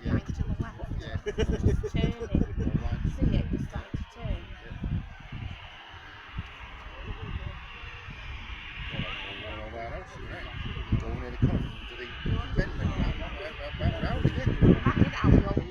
going to the left. Yeah. Turning. Right. See it, just starting to turn. Where else is it? Going near the corner to the bend. Back round again. Back in, I'll be